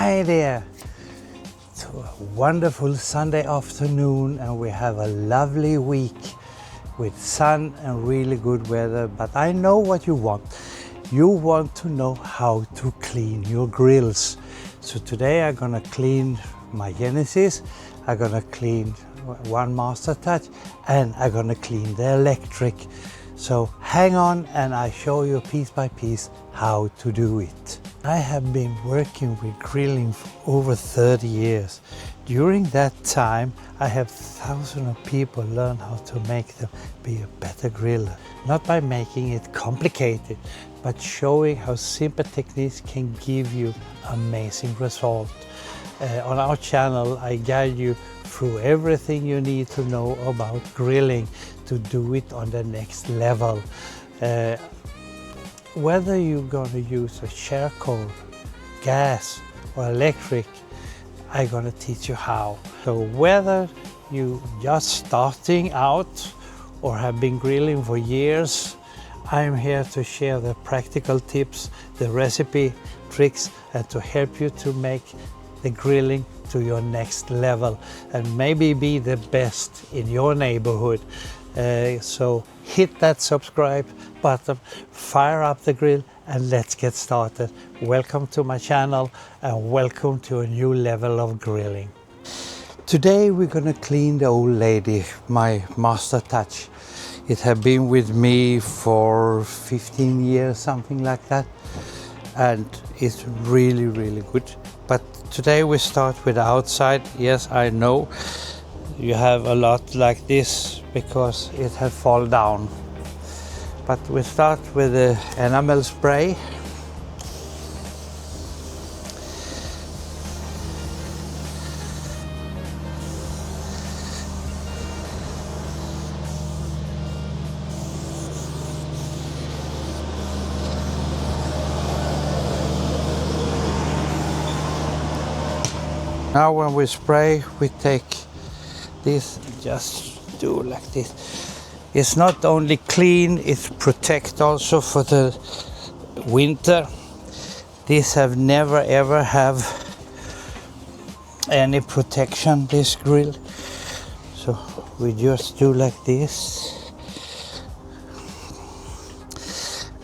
Hi there! It's a wonderful Sunday afternoon and we have a lovely week with sun and really good weather, but I know what you want. You want to know how to clean your grills. So today I'm gonna clean my Genesis, I'm gonna clean one Master Touch, and I'm gonna clean the electric. So hang on and I show you piece by piece how to do it. I have been working with grilling for over 30 years. During that time, I have thousands of people learn how to make them be a better griller. Not by making it complicated, but showing how simple techniques can give you amazing results. On our channel, I guide you through everything you need to know about grilling to do it on the next level. Whether you're gonna use a charcoal, gas or electric, I'm gonna teach you how. So whether you just starting out or have been grilling for years, I'm here to share the practical tips, the recipe, tricks, and to help you to make the grilling to your next level and maybe be the best in your neighborhood. So hit that subscribe button, fire up the grill, and let's get started. Welcome to my channel and welcome to a new level of grilling. Today we're gonna clean the old lady, my Master Touch. It has been with me for 15 years, something like that, and it's really, really good. But today we start with the outside. Yes, I know you have a lot like this because it has fallen down. But we start with the enamel spray. Now when we spray, we take this, just do like this. It's not only clean, it's protect also for the winter. This have never ever have any protection, this grill. So we just do like this.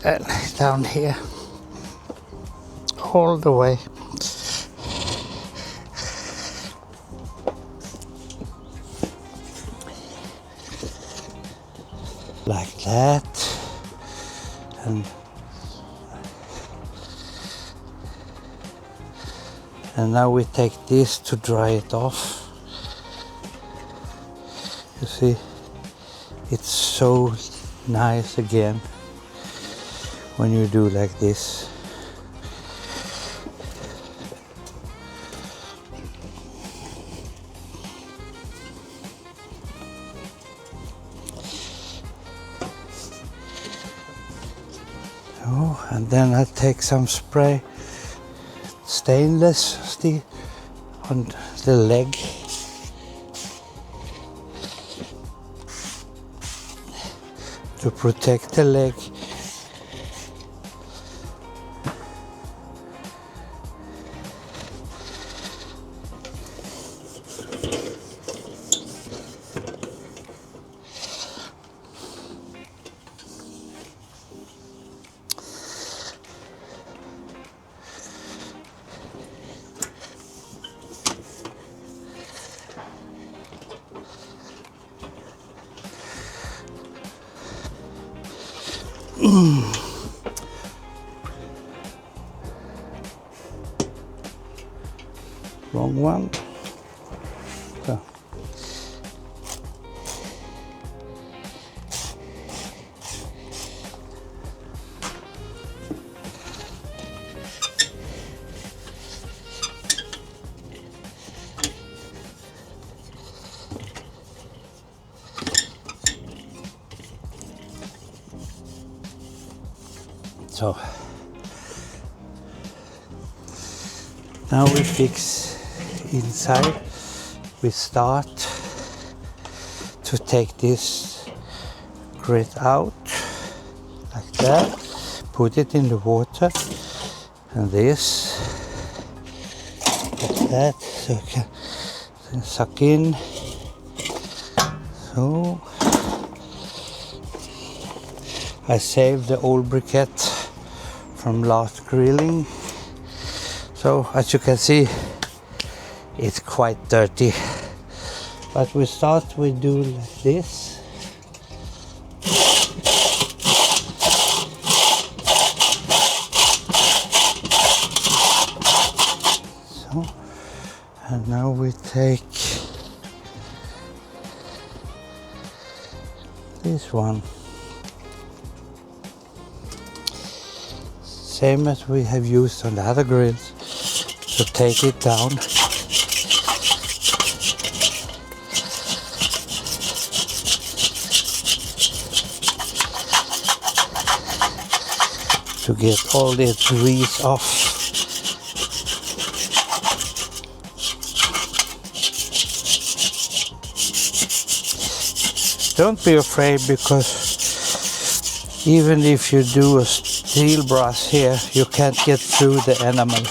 And down here, all the way. Like that, and now we take this to dry it off. You see, it's so nice again when you do like this. Oh, and then I take some spray, stainless steel, on the leg. To protect the leg. Wrong one. So. So now we fix inside. We start to take this grit out like that, put it in the water, and this that so you can suck in. So I saved the old briquette from last grilling. So as you can see, it's quite dirty. But we start with do like this. So, and now we take this one. Same as we have used on the other grills. So take it down. To get all the grease off. Don't be afraid, because even if you do a steel brass here, you can't get through the enamel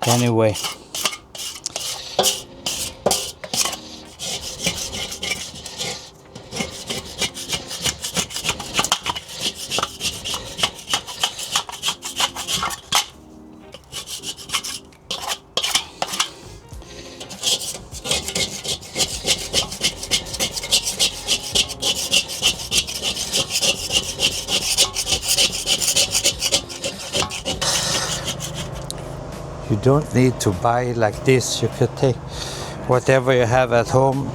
anyway. You don't need to buy like this. You could take whatever you have at home.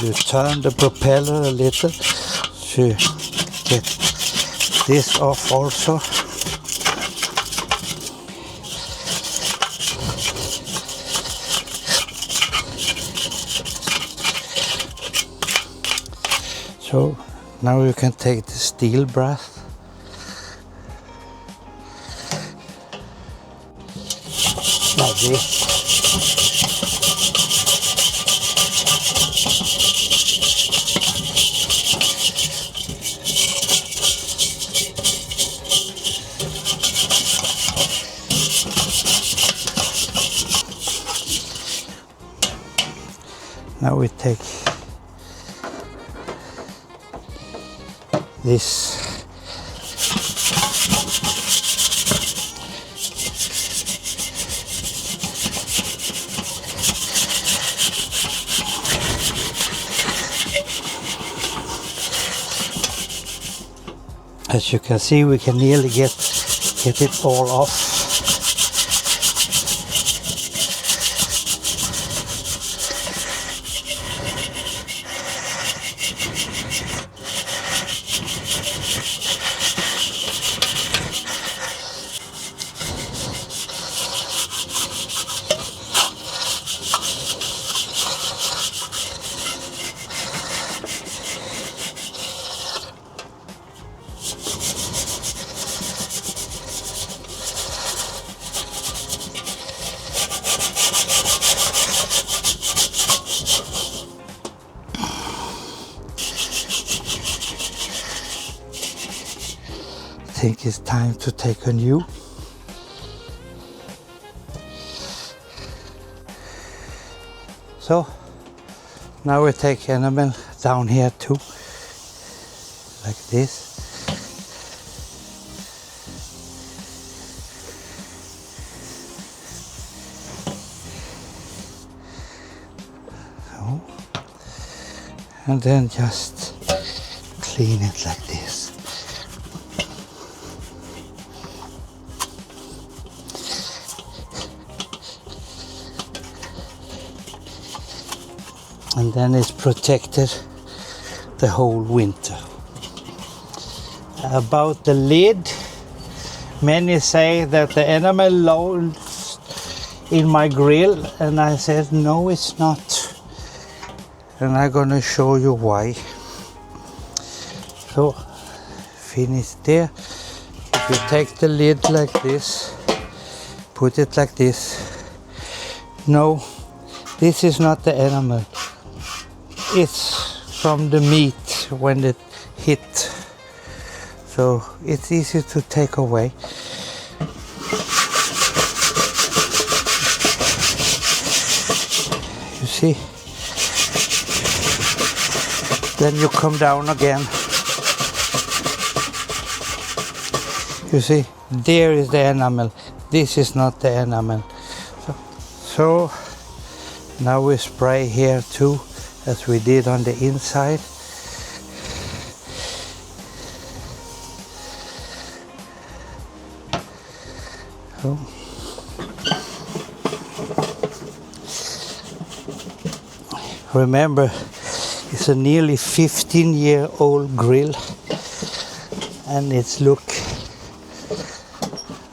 You turn the propeller a little to get this off also. So now you can take the steel brass. Like this. Now we take this as you can see, we can nearly get it all off. I think it's time to take a new. So now we take enamel down here too, like this. So, and then just clean it like this. And then it's protected the whole winter. About the lid, Many say that the animal loads in my grill, and I said no, it's not. And I'm gonna show you why. So finish there. If you take the lid like this, put it like this. No, this is not the animal. It's from the meat when it hit. So it's easy to take away. You see? Then you come down again. You see, there is the enamel. This is not the enamel. So now we spray here too, as we did on the inside. So. Remember, it's a nearly 15-year-old grill, and it's look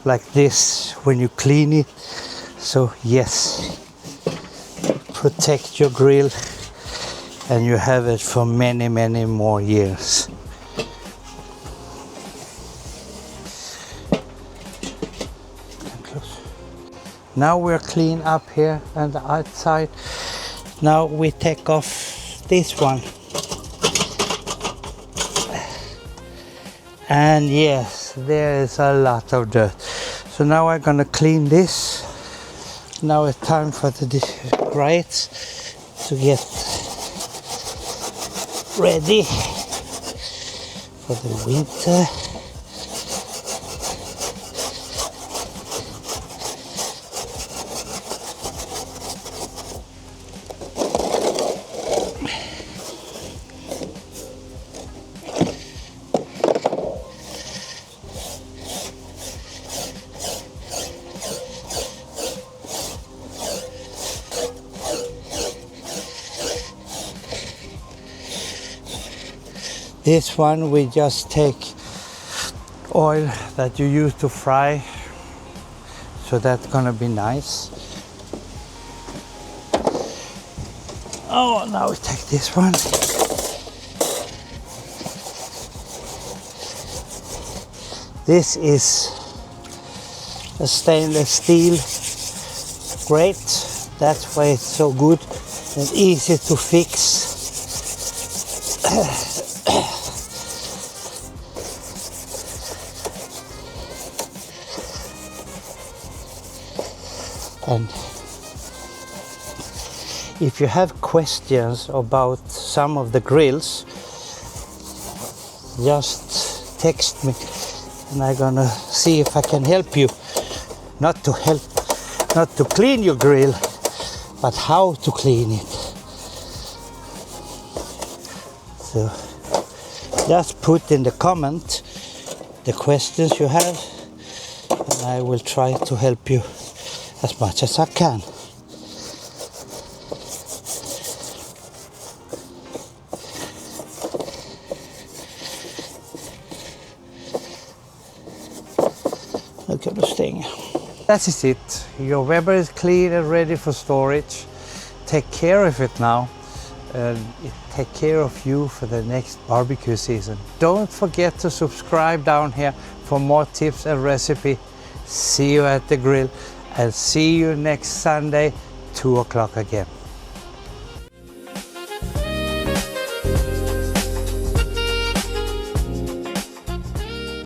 like this when you clean it. So yes, protect your grill and you have it for many, many more years. Now we're clean up here on the outside. Now we take off this one. And yes, there is a lot of dirt. So now I'm gonna clean this. Now it's time for the grates to get ready for the winter. This one we just take oil that you use to fry, so that's gonna be nice. Oh, now we take this one. This is a stainless steel grate. That's why it's so good and easy to fix. And if you have questions about some of the grills, just text me and I'm gonna see if I can help you. Not to clean your grill, but how to clean it. So just put in the comment the questions you have, and I will try to help you as much as I can. Look at this thing. That is it. Your Weber is clean and ready for storage. Take care of it now, and take care of you for the next barbecue season. Don't forget to subscribe down here for more tips and recipe. See you at the grill, and see you next Sunday, 2 o'clock again.